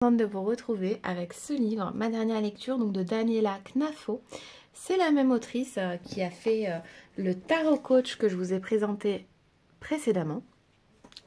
Contente de vous retrouver avec ce livre, ma dernière lecture donc de Daniela Knafo. C'est la même autrice qui a fait le Tarot Coach que je vous ai présenté précédemment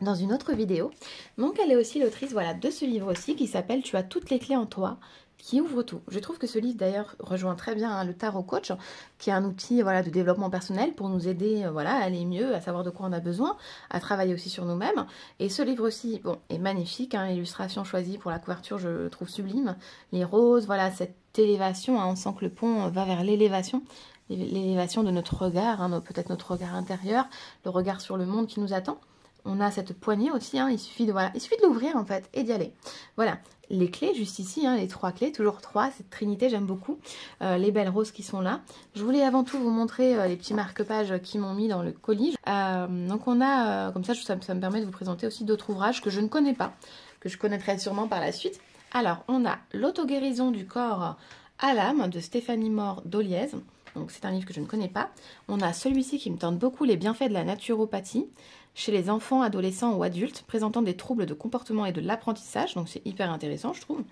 dans une autre vidéo. Donc elle est aussi l'autrice voilà, de ce livre aussi qui s'appelle Tu as toutes les clés en toi, qui ouvre tout. Je trouve que ce livre d'ailleurs rejoint très bien le Tarot Coach, qui est un outil voilà, de développement personnel pour nous aider voilà, à aller mieux, à savoir de quoi on a besoin, à travailler aussi sur nous-mêmes. Et ce livre aussi bon, est magnifique, hein, l'illustration choisie pour la couverture je trouve sublime. Les roses, voilà cette élévation, hein, on sent que le pont va vers l'élévation de notre regard, hein, peut-être notre regard intérieur, le regard sur le monde qui nous attend. On a cette poignée aussi, hein, il suffit de l'ouvrir en fait et d'y aller. Voilà, les clés juste ici, hein, les 3 clés, toujours 3, cette trinité j'aime beaucoup, les belles roses qui sont là. Je voulais avant tout vous montrer les petits marque-pages qui m'ont mis dans le colis. Donc on a, comme ça, ça me permet de vous présenter aussi d'autres ouvrages que je ne connais pas, que je connaîtrai sûrement par la suite. Alors on a L'auto-guérison du corps à l'âme de Stéphanie Mort d'Oliez. Donc c'est un livre que je ne connais pas. On a celui-ci qui me tente beaucoup, Les bienfaits de la naturopathie, chez les enfants, adolescents ou adultes présentant des troubles de comportement et de l'apprentissage. Donc c'est hyper intéressant, je trouve.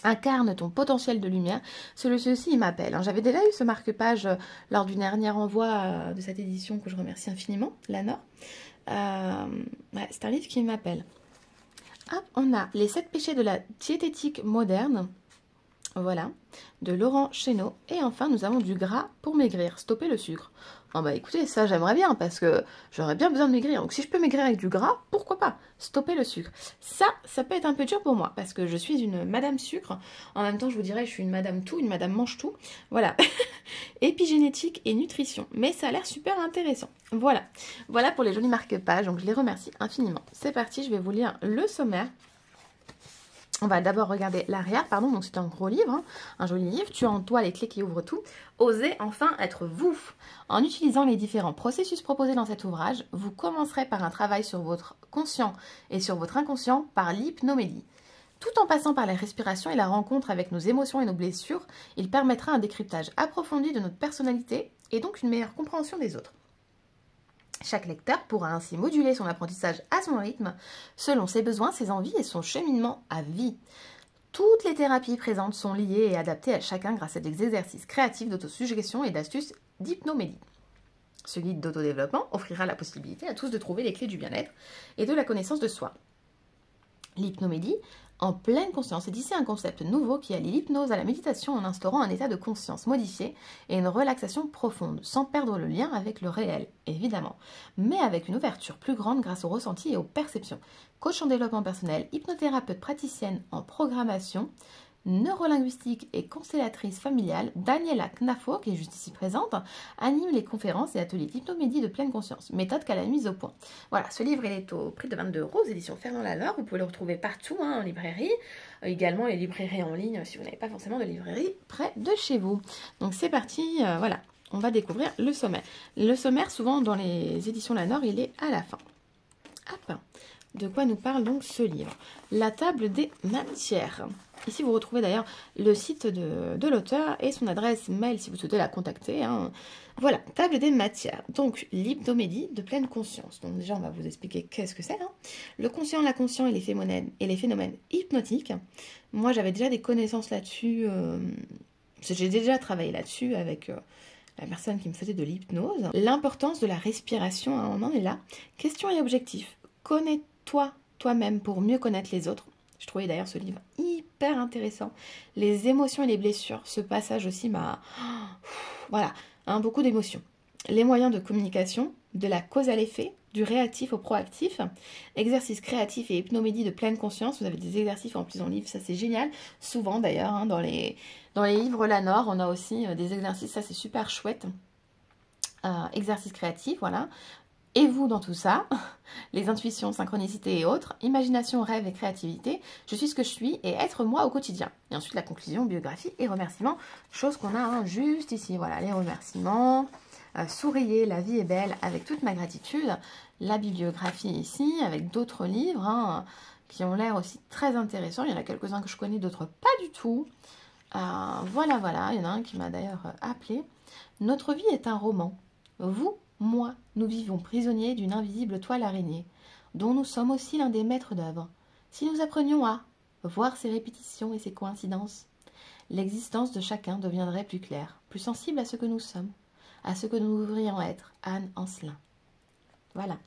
Incarne ton potentiel de lumière. Celui-ci aussi, il m'appelle. J'avais déjà eu ce marque-page lors du dernier envoi de cette édition que je remercie infiniment, Lanor. Ouais, c'est un livre qui m'appelle. Hop, on a Les 7 péchés de la diététique moderne. Voilà, de Laurent Chénaud. Et enfin, nous avons Du gras pour maigrir, stopper le sucre. Oh bah écoutez, ça j'aimerais bien parce que j'aurais bien besoin de maigrir. Donc si je peux maigrir avec du gras, pourquoi pas? Stopper le sucre. Ça peut être un peu dur pour moi parce que je suis une madame sucre. En même temps, je vous dirais, je suis une madame tout, une madame mange tout. Voilà. Épigénétique et nutrition. Mais ça a l'air super intéressant. Voilà. Voilà pour les jolis marque-pages. Donc je les remercie infiniment. C'est parti, je vais vous lire le sommaire. On va d'abord regarder l'arrière, pardon, donc c'est un gros livre, hein, un joli livre. Tu as en toi les clés qui ouvrent tout. Osez enfin être vous. En utilisant les différents processus proposés dans cet ouvrage, vous commencerez par un travail sur votre conscient et sur votre inconscient par l'hypnomélie. Tout en passant par la respiration et la rencontre avec nos émotions et nos blessures, il permettra un décryptage approfondi de notre personnalité et donc une meilleure compréhension des autres. Chaque lecteur pourra ainsi moduler son apprentissage à son rythme, selon ses besoins, ses envies et son cheminement à vie. Toutes les thérapies présentes sont liées et adaptées à chacun grâce à des exercices créatifs d'autosuggestion et d'astuces d'hypnomélie. Ce guide d'autodéveloppement offrira la possibilité à tous de trouver les clés du bien-être et de la connaissance de soi. L'hypnomélie en pleine conscience est ici un concept nouveau qui allie l'hypnose à la méditation en instaurant un état de conscience modifié et une relaxation profonde, sans perdre le lien avec le réel, évidemment, mais avec une ouverture plus grande grâce aux ressentis et aux perceptions. Coach en développement personnel, hypnothérapeute praticienne en programmation, neurolinguistique et constellatrice familiale, Daniela Knafo, qui est juste ici présente, anime les conférences et ateliers d'hypnomédie de pleine conscience, méthode qu'elle a mise au point. Voilà, ce livre il est au prix de 22 €, aux éditions Fernand Lalaure. Vous pouvez le retrouver partout, hein, en librairie, également les librairies en ligne si vous n'avez pas forcément de librairie près de chez vous. Donc c'est parti, voilà, on va découvrir le sommaire. Le sommaire, souvent dans les éditions Lalaure, il est à la fin. Hop. De quoi nous parle donc ce livre? La table des matières. Ici, vous retrouvez d'ailleurs le site de l'auteur et son adresse mail si vous souhaitez la contacter. Hein. Voilà, table des matières. Donc, l'hypnomédie de pleine conscience. Donc déjà, on va vous expliquer qu'est-ce que c'est. Hein. Le conscient, l'inconscient et les phénomènes hypnotiques. Moi, j'avais déjà des connaissances là-dessus. J'ai déjà travaillé là-dessus avec la personne qui me faisait de l'hypnose. L'importance de la respiration, hein, on en est là. Question et objectif. Connais-toi toi-même pour mieux connaître les autres. Je trouvais d'ailleurs ce livre hyper intéressant. Les émotions et les blessures. Ce passage aussi m'a... Voilà, hein, beaucoup d'émotions. Les moyens de communication, de la cause à l'effet, du réactif au proactif. Exercices créatifs et hypnomédie de pleine conscience. Vous avez des exercices en plus en livre, ça c'est génial. Souvent d'ailleurs, hein, dans les livres Lalaure, on a aussi des exercices, ça c'est super chouette. Exercices créatifs, voilà. Et vous dans tout ça, les intuitions, synchronicité et autres, imagination, rêve et créativité, je suis ce que je suis et être moi au quotidien. Et ensuite la conclusion, biographie et remerciements, chose qu'on a hein, juste ici. Voilà, les remerciements, souriez, la vie est belle avec toute ma gratitude. La bibliographie ici avec d'autres livres hein, qui ont l'air aussi très intéressants. Il y en a quelques-uns que je connais, d'autres pas du tout. Voilà, il y en a un qui m'a d'ailleurs appelé. Notre vie est un roman. Vous, moi, nous vivons prisonniers d'une invisible toile araignée, dont nous sommes aussi l'un des maîtres d'œuvre. Si nous apprenions à voir ses répétitions et ses coïncidences. L'existence de chacun deviendrait plus claire, plus sensible à ce que nous sommes, à ce que nous devrions être. Anne Ancelin. Voilà.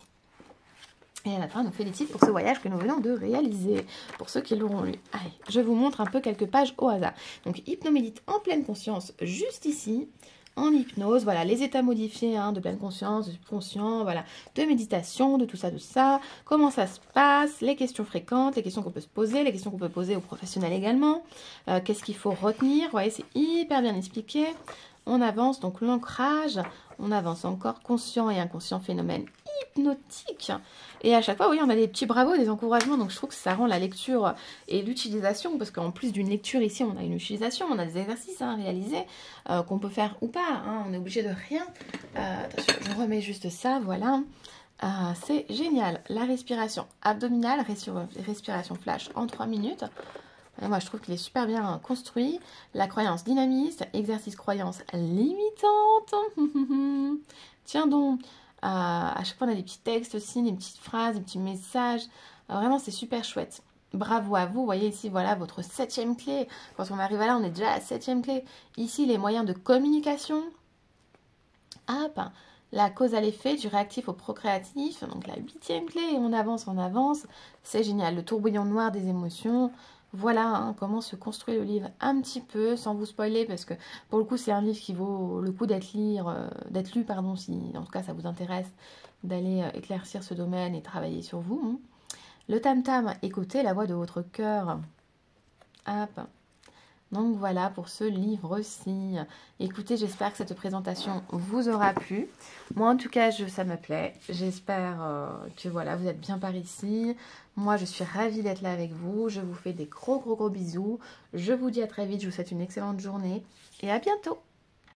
Et à la fin, on nous félicite pour ce voyage que nous venons de réaliser. Pour ceux qui l'auront lu. Allez, je vous montre un peu quelques pages au hasard. Donc, hypnomédite en pleine conscience, juste ici, en hypnose. Voilà, les états modifiés de pleine conscience, de subconscient, voilà, de méditation, de tout ça. Comment ça se passe, les questions fréquentes, les questions qu'on peut se poser, les questions qu'on peut poser aux professionnels également. Qu'est-ce qu'il faut retenir? Vous voyez, c'est hyper bien expliqué. On avance, donc l'ancrage, on avance encore, conscient et inconscient, phénomène hypnotique. Et à chaque fois, oui, on a des petits bravos, des encouragements, donc je trouve que ça rend la lecture et l'utilisation, parce qu'en plus d'une lecture ici, on a une utilisation, on a des exercices à réaliser, qu'on peut faire ou pas, on est obligé de rien. Attention, je remets juste ça, voilà. C'est génial. La respiration abdominale, respiration flash en 3 minutes. Et moi, je trouve qu'il est super bien construit. La croyance dynamiste, exercice croyance limitante. Tiens donc, à chaque fois, on a des petits textes aussi, des petites phrases, des petits messages. Vraiment, c'est super chouette. Bravo à vous. Vous voyez ici, voilà, votre 7e clé. Quand on arrive à là, on est déjà à la 7e clé. Ici, les moyens de communication. Hop, la cause à l'effet, du réactif au procréatif. Donc, la 8e clé. On avance, on avance. C'est génial. Le tourbillon noir des émotions. Voilà comment se construit le livre un petit peu, sans vous spoiler, parce que pour le coup, c'est un livre qui vaut le coup d'être lu, si en tout cas ça vous intéresse d'aller éclaircir ce domaine et travailler sur vous. Le tam-tam, écoutez la voix de votre cœur. Hop. Donc voilà pour ce livre-ci. Écoutez, j'espère que cette présentation vous aura plu. Moi, en tout cas, ça me plaît. J'espère que voilà, vous êtes bien par ici. Moi, je suis ravie d'être là avec vous. Je vous fais des gros bisous. Je vous dis à très vite. Je vous souhaite une excellente journée et à bientôt.